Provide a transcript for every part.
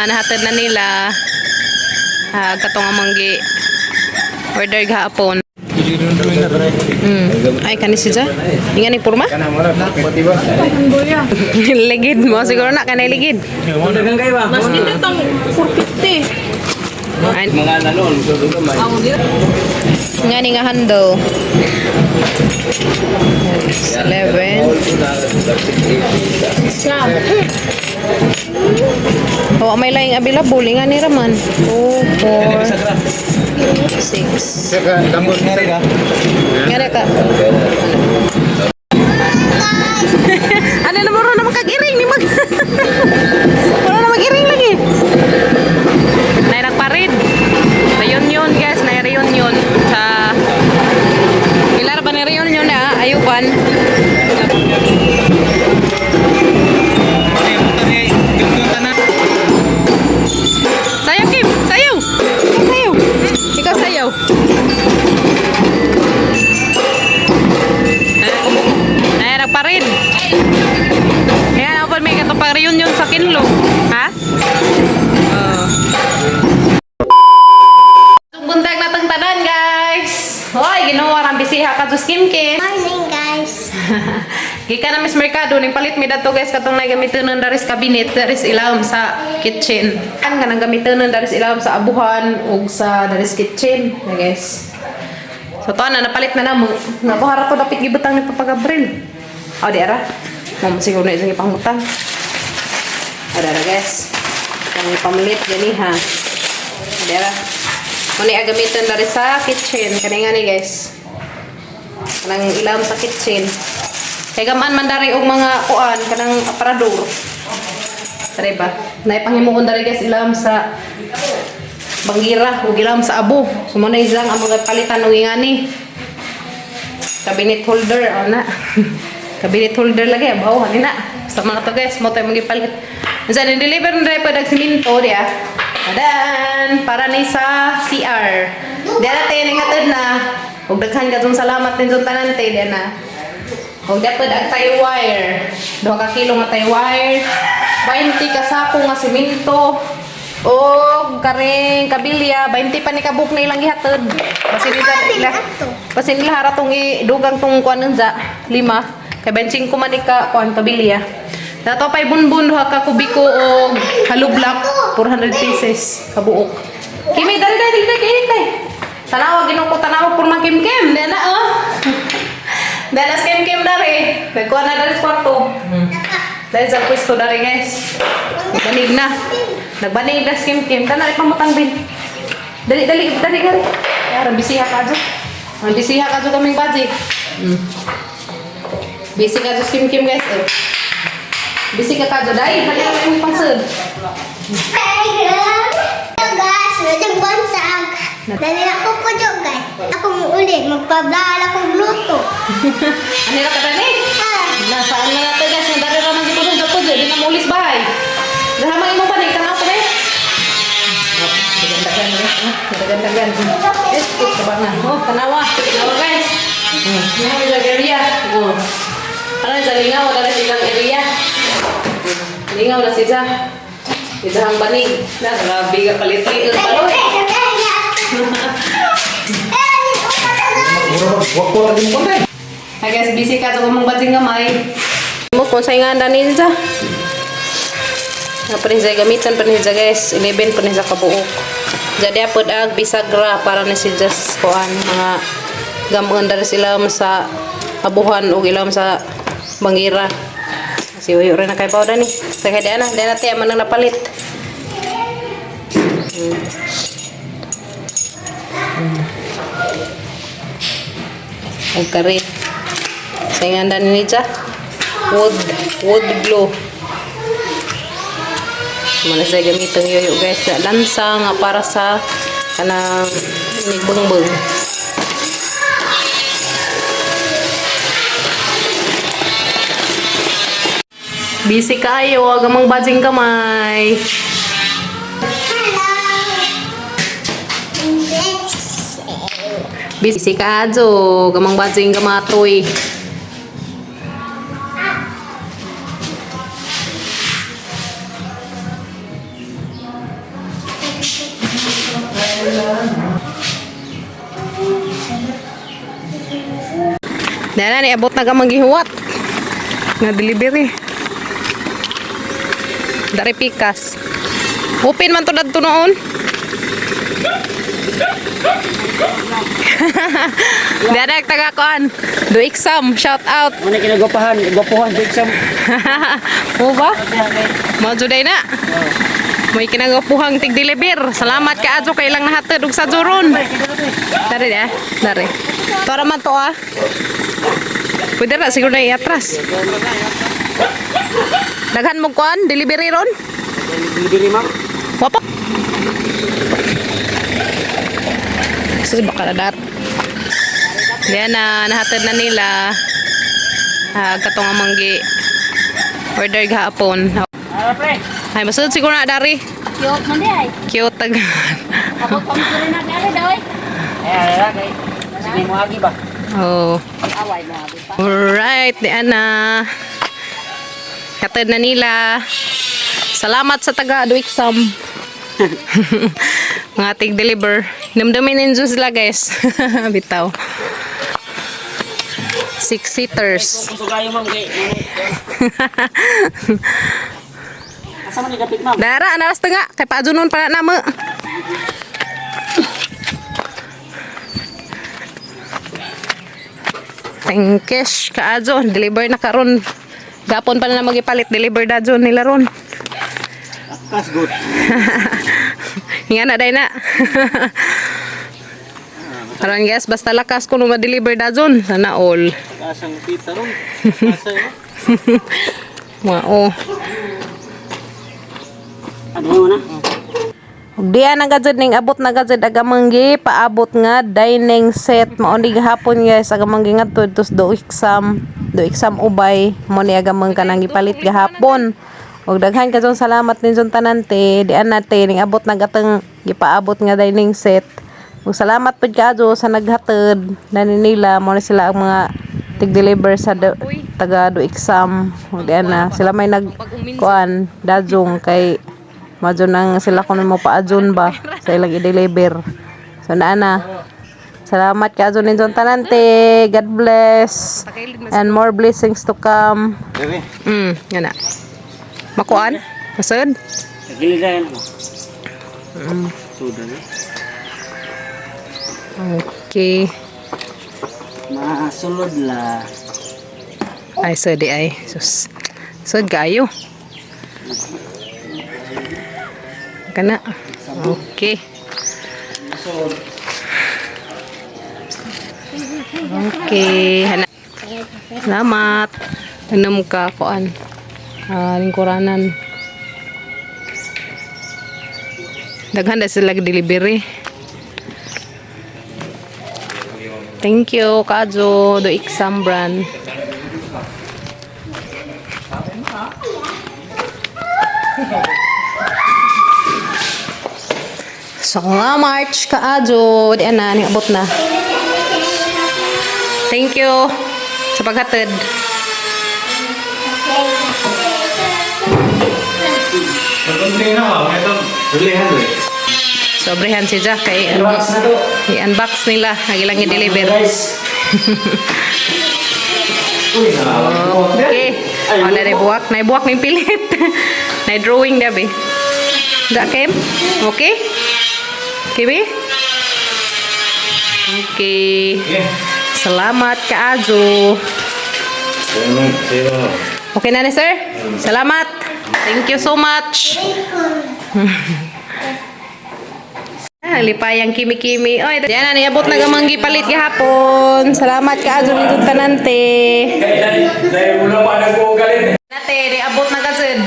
nahatid na nila. Katong manggi order gahapon. Ay kanis siya. Ingan ni purma? Ligid mo siguro na kanay ligid. Mas kita tong 450. Ay mga nanon nga ni nga hando 11 oh may laing available nga ni raman 2 4 6 Gambot nga rin nga ka ano na moro na magkagiring ni mag moro na magiring lagi na nagparid reunion guys na reunion sa ilar ba na reunion na ayuban sayaw Kim sayaw sayaw ikaw sayaw na nagparid yan ako pa may katong pang reunion sa Kinlo ha buntag na tang tanan guys. Hoy, ginawa ran bisiha ka sa Kim Kim. Morning guys. Gika na mis merkado ning palit mi dato guys katong nagamiton ng daris cabinet, daris ilawom sa kitchen. Kan kanang gamiton ng daris ilawom sa abuhan ug sa daris kitchen, na guys. So to na napalit na namo. Nabuhara ko dapit gibutang ni Papa Gabriel. Oh, di ara. Mo siguro na isang ipangutang. Ada guys. Kang pamlit gani ha. Di ara. Muna agamitan dari sa kitchen. Kani nga ni guys. Kanang ilam sa kitchen. Kaya gaman man dari og mga kuan. Kanang aparador. Tari ba? Naipangimuon dari guys ilam sa banggira. O ilam sa abo. So muna isang ang mga palitan ng ingani. Cabinet holder. O na. Cabinet holder lagi. Abaw. Hani na. Sa mga to guys. Mo tayo magipalit. Sa deliver na rin pa nagsiminto diya. Adan, para ni sa CR. Diyan natin yung hatid na. Huwag daghan ka itong salamat din yung tanante. Diyan na. Huwag dapat ang tayo wire. 2 kilo nga tayo wire. 20 kasako nga siminto. O karing kabilya. 20 pa ni kabuk na ilang ihatid. Kasi nila haratong idugang tong kuan ng za. 5. Kaya 25 man ka kuan kabilya. Dato pa'y bunbun ha ka kubiko o halublak 400 pieces kabuok. Kimi dali kay. Tanawa ginuko tanawa por man kim dena oh. Dena kim dari. Nagkuha na dari sa kwarto. Dahil sa pwesto dari guys. Nagbanig na. Nagbanig na kim kana ipamutang bin. Dali gari. Yara bisiha ka jo. Bisiha ka jo kaming baji. Bisi ka jo kim guys. Bisi ka kadyo dahil halika na yung pansud. Guys, medyo bansag. Dali ako po dyan guys. Ako muulit, magpablala akong luto. Ano yung katani? Nasaan na natin guys, yung dali raman dito rin po dyan, di na mulis bahay. Dahamang mo ba, nagtanaw ko ba eh? Dagan. Ito ba nga? Oh, tanawa guys. Yung mga area. Ano yung lingaw, dali silang area. Lingaw na siya. Isang banig. Grabe ka palit-lit. Paloy. Hi guys, busy ka. Ito mong bating gamay. Mo kung sa'yo nga dani siya. Panisya gamitan panisya guys. 11 panisya kabuok. Jadi apod ag bisagra para na siya kuan mga gamuan dari sila sa abuhan o ilam sa bangira. Si uyo rin na kay pauda ni. Kaya di na tiya man napalit. Ang karit. Sayangan ni siya. Wood glue. Mana saya gamitin yoyo guys. Lansa nga para sa kanang nigbungbung. Busy kayo, wag mong bading kamay. Busy ka ajo, gamang bading kamatoy. Dahil na niabot na ka maghihuwat. Nga delivery. Dari pikas. Upin man to dadto noon. Dahil na nagtagakuan. Do exam. Shout out. Ano kinagapahan? Gapuhan sa exam. Oo ba? Majuday na. May kinagapuhang tig-deliver. Salamat ka adyo kay ilang nahatid og sa juron. Dari ya. Dari. Tara man to ah. Pwede na siguro na iatras. Daghan mo kuan, delivery ron? Delivery ma'am. Wapak. Sus baka na dat. Diyan na nahatid na nila. Katong amanggi order gahapon. Ay masud siguro na dari. Cute man di ay. Cute tag. Ako pamisurin na dali daw. Kay. Sige mo agi ba? Oh. Away na abi pa. Alright, diyan na. Hatid na nila. Salamat sa taga do exam. Mga tig-deliver. Namdamin ninyo sila guys. Bitaw. 6-seaters. Puso kayo ma'am kay. Asa man ni dapit ma'am? Dara, anaras tengah. Kay paajunon pa na nama. Tengkes kaajo. Deliver na karon. Gapon pa na magipalit. Deliver da jon nila ron. Kas good. Nga na day na. Karon guys, basta lakas ko no ma-deliver da jon. Sana all. Kasang pita ron. Kasa yo. Mao. Ano mo na? Ug diya na gajud ning abot na gajud agamanggi paabot nga dining set mao ni gahapon guys agamanggi ngadto tus do exam ubay mo ni agamang kanang gipalit gahapon. Ug daghan kajong salamat ninjon tanante dian nate ning abot na gatang gipaabot nga dining set. Ug salamat pud kaadto sa naghatod nani nila mo na sila ang mga tig-deliver sa taga do exam. Ug dian na sila may nagkuan dajong kay madyo nang sila kung mo paadyon ba sa ilang i-deliver. So na. Salamat ka adyon ninjon tanante. God bless. And more blessings to come. Bebe. Yan na. Makuan? Masud? Gilid na yan. Sudan. Okay. Masulod la. Ay, sudi ay. Sus. Sud kayo. Kana. Okay. Okay. Hana. Salamat. Tanam ka kuan. Lingkuranan. Daghan na sila delivery. Thank you, Kajo, do exam brand. So, March Kajo, di na niabot na. Thank you sa paghatid. Sobrehan si Jack kay i-unbox nila nagilang i-deliver. Okay. Wala na buwak. Naibuwak ng pilit. Nai-drawing na be. Da Kim? Okay? Kimi? Okay. Salamat ka Ajo. Okay na ni sir? Salamat. Thank you so much. Lipayang kimi-kimi. Oy, diyan na niabot na gamanggi palit gihapon. Salamat ka Ajo nito tanante. Nate, niabot na gajud.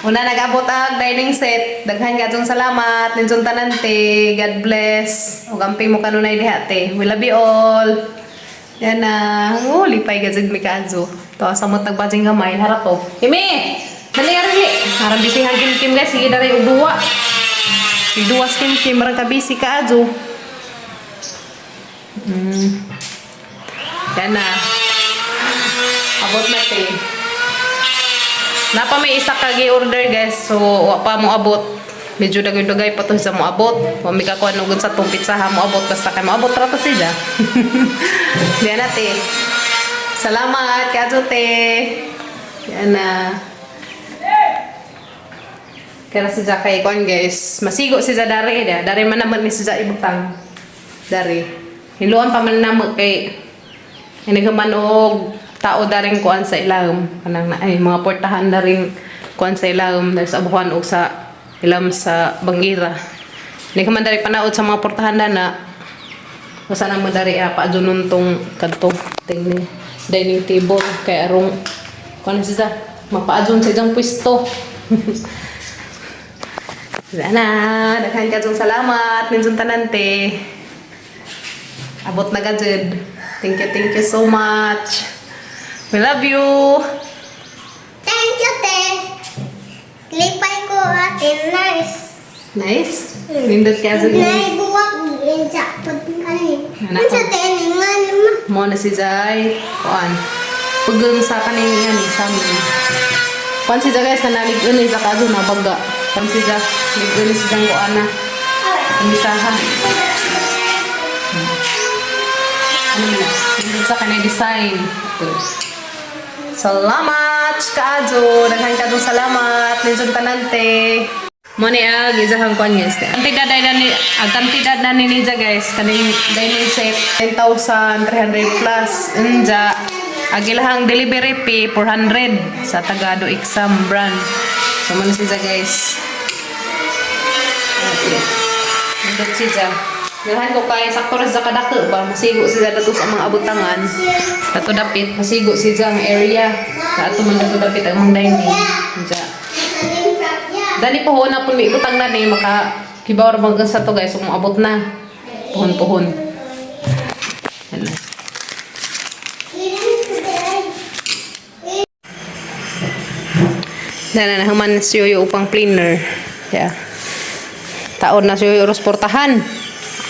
Una nag-abot ang dining set. Daghan gajong salamat ninjon tanante. God bless. Ug amping mo kanunay dihate. We love you all. Yan na. Oh, lipay gajud mi ka Ajo. To sa mo tagbajing gamay harap to. Kimi. Dali ari. Harap bisihan kim guys, sige dari og duwa. Si duwas kim marang kabisi ka Ajo. Yan na. Abot na te. Napa may isa kagi order guys. So wa pa mo abot. medyo dagay-dagay pa to sa moabot. Mami ka kuan ugod sa tong pitsaha moabot basta kay moabot ra to siya. Diyan natin. Salamat kajote. Yan na. Kaya siya kay kuan guys. Masigo siya dari dia. Dari man naman ni siya ibutang. Dari. Hiluan pa man namo kay inigman og tao daring kuan sa ilawom kanang na ay mga portahan daring kuan sa ilawom sa abuhan og sa ilam sa bangira. Ni ka man dari panaod sa mga portahan na basta na mo dari paadunon tong kadto tingni dining table kay arong kuan siya mapaadun sa jang pwesto. Sana daghan kadtong salamat ninsun tanante. Abot na gajud. Thank you so much. We love you. Thank you, te. Lipay ko atin. Nice. Nice. Nindot ka sa Naibuwag din sa pagkain. Anak Ano sa teningan naman? mo na si Zay. Kuan. Pagong sa kaning yan sa amin. Kuan si Zay guys na nalig-un sa kaso na baga. Kuan si Zay. Lig-un si Zay kuan na. Imisahan. Ano na? Nindot sa kanay design. Salamat kaadyo. Daghan kadtong salamat. Ninsun tanante. Mo ni gizahang kuan guys. Kantidad na ni Ninja guys. Kaning dining set 10,300 plus. Unja agilahang delivery fee 400 sa Tagado Exam brand. So man siya guys. Okay. Nindot siya. Gahan ko kay sakto ra sa kadako ba masigo siya dato sa mga abutangan. Dato dapit masigo siya ang area. Dato man dato dapit ang mga dining. Unja. Dali po na po may ibutang na ni maka kibaw ra mag sa to guys kung abot na. Puhon-puhon. Yan. Dala na human siyo upang cleaner. Yeah. Taon na siyo uros portahan.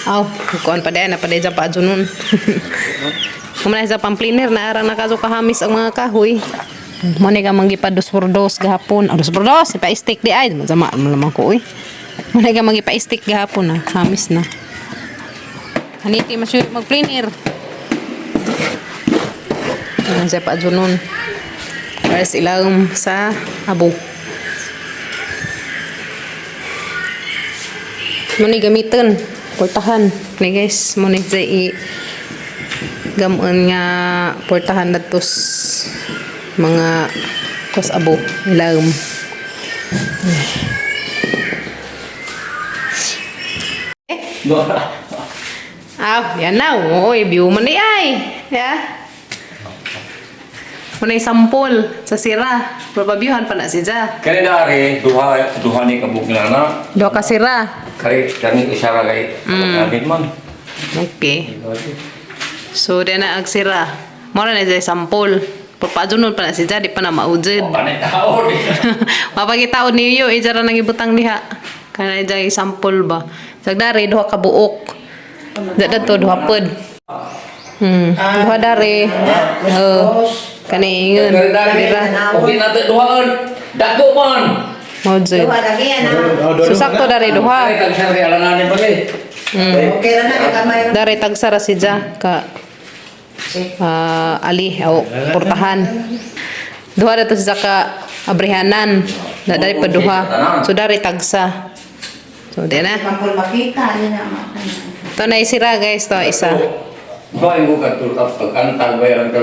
Aw, kuan pa dyan na pa dyan pa adjunon. Kumanay sa pang-cleaner na arang nakaso kahamis ang mga kahoy. Muna ka manggipa 2x2 gahapon. 2x2, ipa-stick di ay. Masama mo naman ko eh. Muna ka manggipa-stick gahapon na. Hamis na. Haniti masyo mag-cleaner. Ayan siya pa adjunon. Para silang sa abo. Muna gamitin. Portahan. Ni guys, muna siya gamon nga portahan datos mga kos abo ilawom. Yan na. Oy, view mo ni ay. Yeah. Muna sampol sa sira. Probabyuhan pa na siya. Kani dari duha ni kabuk na. Do ka sira. Kani isara kay kapatid man. Okay. So, di na agsira. Mora na siya sampol. Pagpadunon pa na siya, di pa na maujid. Panay tao di. Mapagitaon niyo, ijara nang ibutang diha. Kana dyan sampol ba. Sagdari, duha ka buok. Dada to, duha pod. Duha dari. Kani yun. Okay natin duhaan. Dago man. Maujid. Susakto dari duha. Ay kag sari alanganin pa kay. Dari tagsara siya ka ali o portahan. Duha dato siya ka abrihanan. Dari pa duha. So dari tagsa. So di na. Ito na isira guys. Ito isa. Bayo ko katul pag antag bayaran ka